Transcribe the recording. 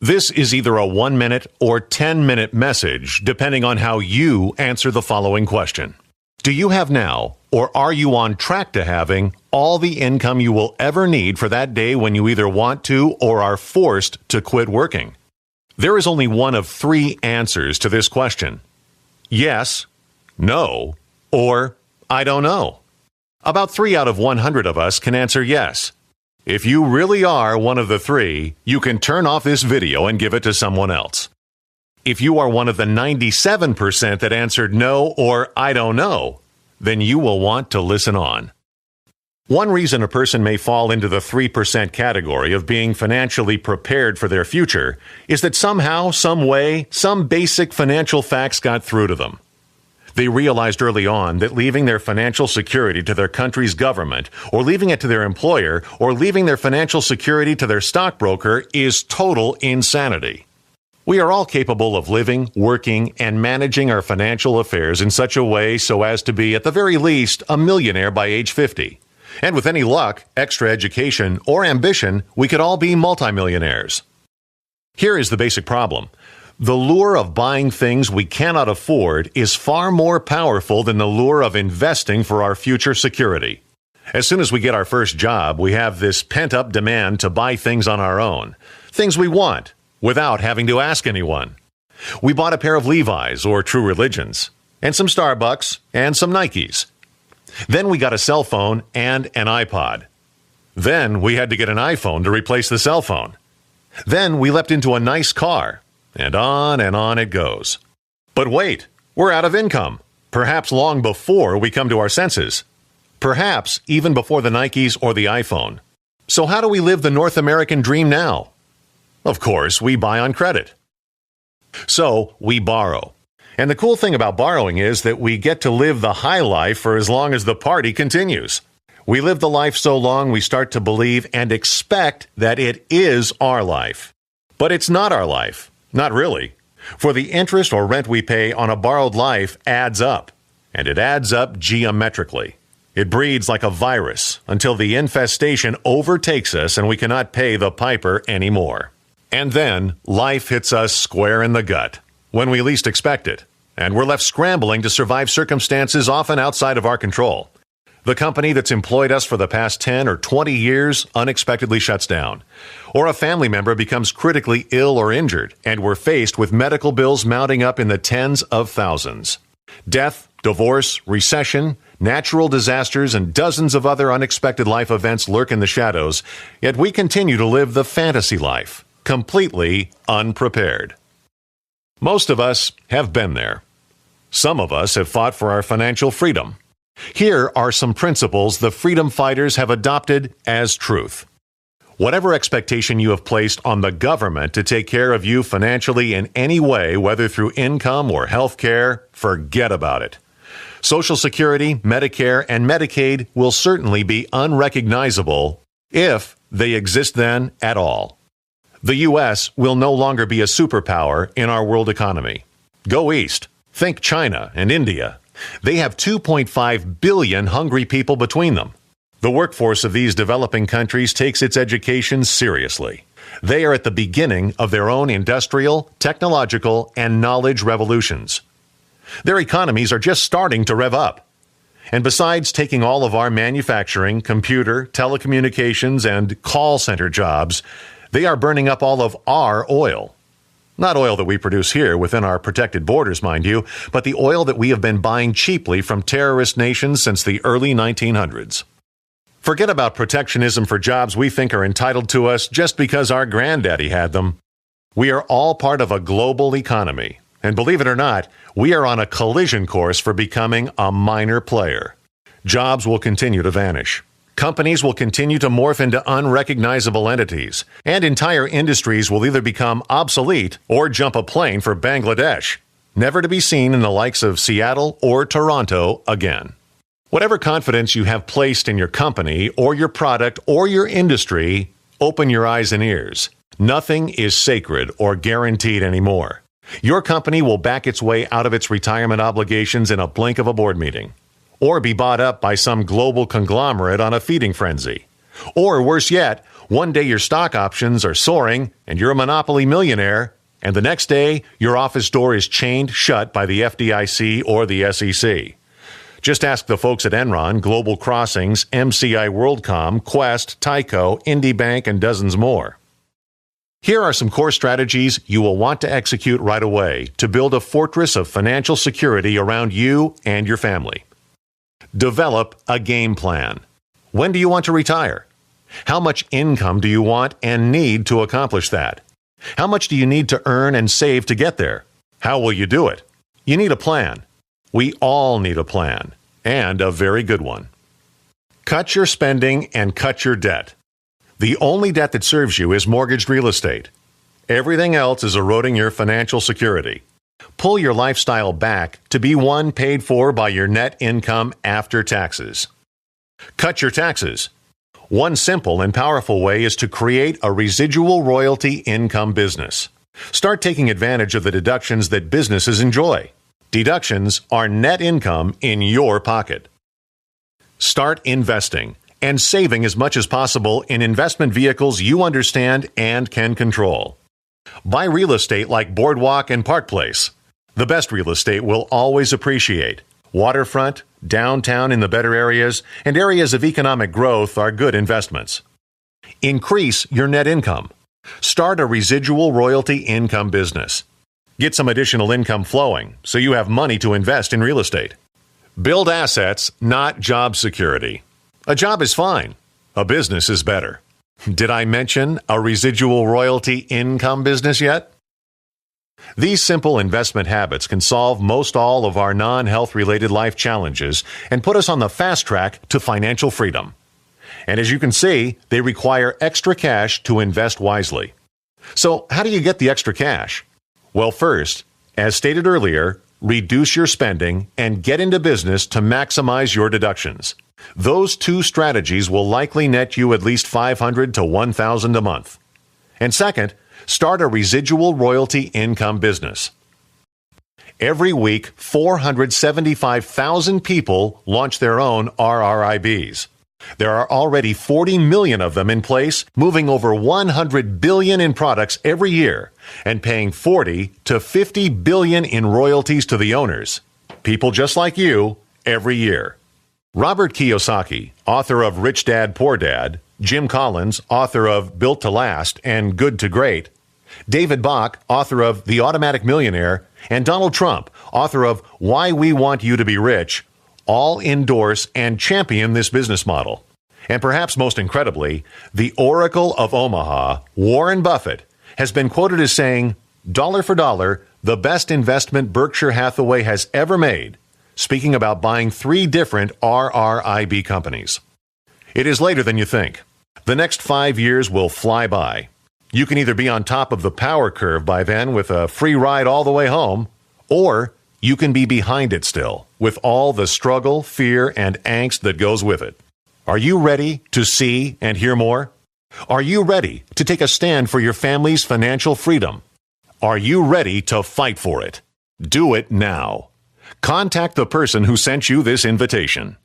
This is either a 1-minute or 10-minute message, depending on how you answer the following question. Do you have now, or are you on track to having, all the income you will ever need for that day when you either want to or are forced to quit working? There is only one of 3 answers to this question. Yes, no, or I don't know. About 3 out of 100 of us can answer yes. If you really are one of the 3, you can turn off this video and give it to someone else. If you are one of the 97% that answered no or I don't know, then you will want to listen on. One reason a person may fall into the 3% category of being financially prepared for their future is that somehow, some way, some basic financial facts got through to them. They realized early on that leaving their financial security to their country's government, or leaving it to their employer, or leaving their financial security to their stockbroker is total insanity. We are all capable of living, working, and managing our financial affairs in such a way so as to be, at the very least, a millionaire by age 50. And with any luck, extra education, or ambition, we could all be multimillionaires. Here is the basic problem. The lure of buying things we cannot afford is far more powerful than the lure of investing for our future security. As soon as we get our first job, we have this pent-up demand to buy things on our own, things we want, without having to ask anyone. We bought a pair of Levi's or True Religions, and some Starbucks, and some Nikes. Then we got a cell phone and an iPod. Then we had to get an iPhone to replace the cell phone. Then we leapt into a nice car. And on it goes. But wait, we're out of income. Perhaps long before we come to our senses. Perhaps even before the Nikes or the iPhone. So how do we live the North American dream now? Of course, we buy on credit. So we borrow. And the cool thing about borrowing is that we get to live the high life for as long as the party continues. We live the life so long we start to believe and expect that it is our life. But it's not our life. Not really. For the interest or rent we pay on a borrowed life adds up. And it adds up geometrically. It breeds like a virus until the infestation overtakes us and we cannot pay the piper anymore. And then life hits us square in the gut when we least expect it. And we're left scrambling to survive circumstances often outside of our control. The company that's employed us for the past 10 or 20 years unexpectedly shuts down. Or a family member becomes critically ill or injured, and we're faced with medical bills mounting up in the tens of thousands. Death, divorce, recession, natural disasters, and dozens of other unexpected life events lurk in the shadows, yet we continue to live the fantasy life, completely unprepared. Most of us have been there. Some of us have fought for our financial freedom. Here are some principles the freedom fighters have adopted as truth. Whatever expectation you have placed on the government to take care of you financially in any way, whether through income or health care, forget about it. Social Security, Medicare, and Medicaid will certainly be unrecognizable if they exist then at all. The U.S. will no longer be a superpower in our world economy. Go east. Think China and India. They have 2.5 billion hungry people between them. The workforce of these developing countries takes its education seriously. They are at the beginning of their own industrial, technological, and knowledge revolutions. Their economies are just starting to rev up. And besides taking all of our manufacturing, computer, telecommunications, and call center jobs, they are burning up all of our oil. Not oil that we produce here within our protected borders, mind you, but the oil that we have been buying cheaply from terrorist nations since the early 1900s. Forget about protectionism for jobs we think are entitled to us just because our granddaddy had them. We are all part of a global economy, and believe it or not, we are on a collision course for becoming a minor player. Jobs will continue to vanish. Companies will continue to morph into unrecognizable entities, and entire industries will either become obsolete or jump a plane for Bangladesh, never to be seen in the likes of Seattle or Toronto again. Whatever confidence you have placed in your company or your product or your industry, open your eyes and ears. Nothing is sacred or guaranteed anymore. Your company will back its way out of its retirement obligations in a blink of a board meeting, or be bought up by some global conglomerate on a feeding frenzy. Or worse yet, one day your stock options are soaring and you're a monopoly millionaire, and the next day your office door is chained shut by the FDIC or the SEC. Just ask the folks at Enron, Global Crossings, MCI WorldCom, Quest, Tyco, IndyBank, and dozens more. Here are some core strategies you will want to execute right away to build a fortress of financial security around you and your family. Develop a game plan. When do you want to retire? How much income do you want and need to accomplish that? How much do you need to earn and save to get there? How will you do it? You need a plan. We all need a plan, and a very good one. Cut your spending and cut your debt. The only debt that serves you is mortgaged real estate. Everything else is eroding your financial security. Pull your lifestyle back to be one paid for by your net income after taxes. Cut your taxes. One simple and powerful way is to create a residual royalty income business. Start taking advantage of the deductions that businesses enjoy. Deductions are net income in your pocket. Start investing and saving as much as possible in investment vehicles you understand and can control. Buy real estate like Boardwalk and Park Place. The best real estate will always appreciate. Waterfront, downtown in the better areas, and areas of economic growth are good investments. Increase your net income. Start a residual royalty income business. Get some additional income flowing so you have money to invest in real estate. Build assets, not job security. A job is fine. A business is better. Did I mention a residual royalty income business yet? These simple investment habits can solve most all of our non-health related life challenges and put us on the fast track to financial freedom. And as you can see, they require extra cash to invest wisely. So how do you get the extra cash? Well, first, as stated earlier, reduce your spending and get into business to maximize your deductions. Those two strategies will likely net you at least $500 to $1,000 a month. And second, start a residual royalty income business. Every week, 475,000 people launch their own RRIBs. There are already 40 million of them in place, moving over 100 billion in products every year and paying 40 to 50 billion in royalties to the owners, people just like you, every year. Robert Kiyosaki, author of Rich Dad, Poor Dad, Jim Collins, author of Built to Last and Good to Great, David Bach, author of The Automatic Millionaire, and Donald Trump, author of Why We Want You to Be Rich, all endorse and champion this business model. And perhaps most incredibly, the Oracle of Omaha, Warren Buffett, has been quoted as saying, "Dollar for dollar, the best investment Berkshire Hathaway has ever made," speaking about buying 3 different RRIB companies. It is later than you think. The next 5 years will fly by. You can either be on top of the power curve by then with a free ride all the way home, or you can be behind it still, with all the struggle, fear, and angst that goes with it. Are you ready to see and hear more? Are you ready to take a stand for your family's financial freedom? Are you ready to fight for it? Do it now. Contact the person who sent you this invitation.